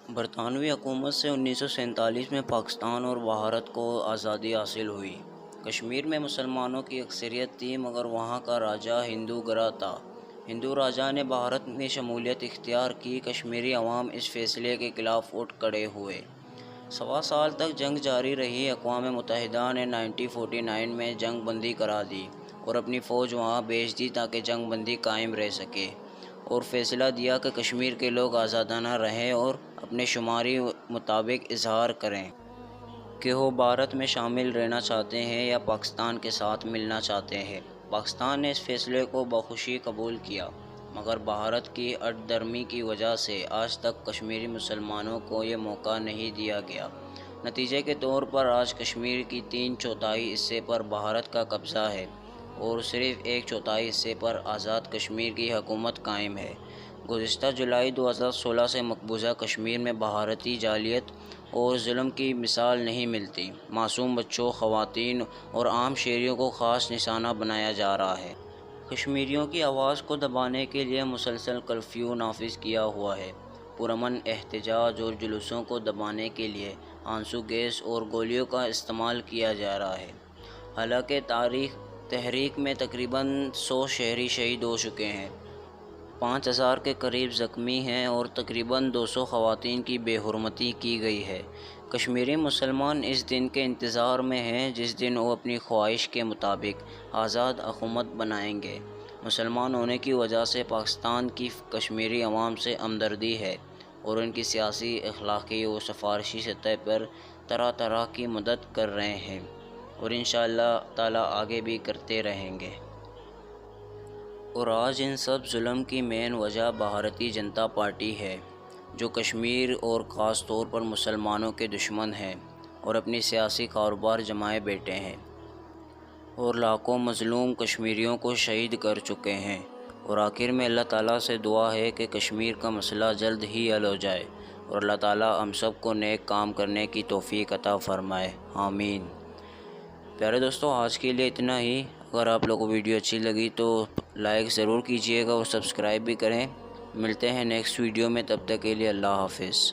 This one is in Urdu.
برطانوی حکومت سے 1947 میں پاکستان اور بھارت کو آزادی حاصل ہوئی۔ کشمیر میں مسلمانوں کی اکثریت تھی مگر وہاں کا راجہ ہندو گرا تھا۔ ہندو راجہ نے بھارت میں شمولیت اختیار کی۔ کشمیری عوام اس فیصلے کے خلاف اٹھ کھڑے ہوئے۔ 1.25 سال تک جنگ جاری رہی۔ اقوام متحدہ نے 1949 میں جنگ بندی کرا دی اور اپنی فوج وہاں بھیج دی تاکہ جنگ بندی قائم رہ سکے، اور فیصلہ دیا کہ کشمیر کے لوگ آزادانہ رہیں اور اپنے شماری مطابق اظہار کریں کہ وہ بھارت میں شامل رہنا چاہتے ہیں یا پاکستان کے ساتھ ملنا چاہتے ہیں۔ پاکستان نے اس فیصلے کو بخوشی قبول کیا، مگر بھارت کی ہٹ دھرمی کی وجہ سے آج تک کشمیری مسلمانوں کو یہ موقع نہیں دیا گیا۔ نتیجے کے طور پر آج کشمیر کی 3/4 حصے پر بھارت کا قبضہ ہے اور صرف 1/4 حصے پر آزاد کشمیر کی حکومت قائم ہے۔ گزشتہ جولائی 2016 سے مقبوضہ کشمیر میں بھارتی جاہلیت اور ظلم کی مثال نہیں ملتی۔ معصوم بچوں، خواتین اور عام شہریوں کو خاص نشانہ بنایا جا رہا ہے۔ کشمیریوں کی آواز کو دبانے کے لیے مسلسل کرفیو نافذ کیا ہوا ہے۔ پرامن احتجاج اور جلوسوں کو دبانے کے لیے آنسو گیس اور گولیوں کا استعمال کیا جا رہا ہے۔ حالانکہ تحریک میں تقریباً 100 شہری شہید ہو چکے ہیں، 5000 کے قریب زخمی ہیں اور تقریباً 200 خواتین کی بے حرمتی کی گئی ہے۔ کشمیری مسلمان اس دن کے انتظار میں ہیں جس دن وہ اپنی خواہش کے مطابق آزاد حکومت بنائیں گے۔ مسلمان ہونے کی وجہ سے پاکستان کی کشمیری عوام سے ہمدردی ہے اور ان کی سیاسی، اخلاقی و سفارشی سطح پر طرح طرح کی مدد کر رہے ہیں اور انشاءاللہ تعالی آگے بھی کرتے رہیں گے۔ اور آج ان سب ظلم کی مین وجہ بھارتیہ جنتا پارٹی ہے، جو کشمیر اور خاص طور پر مسلمانوں کے دشمن ہیں اور اپنی سیاسی کاروبار جمائے بیٹھے ہیں اور لاکھوں مظلوم کشمیریوں کو شہید کر چکے ہیں۔ اور آخر میں اللہ تعالیٰ سے دعا ہے کہ کشمیر کا مسئلہ جلد ہی حل ہو جائے اور اللہ تعالیٰ ہم سب کو نیک کام کرنے کی توفیق عطا فرمائے، آمین۔ پیارے دوستوں، آج کے لیے اتنا ہی۔ اگر آپ لوگوں کو ویڈیو اچھی لگی تو لائک ضرور کیجیے گا اور سبسکرائب بھی کریں۔ ملتے ہیں نیکسٹ ویڈیو میں، تب تک کے لیے اللہ حافظ۔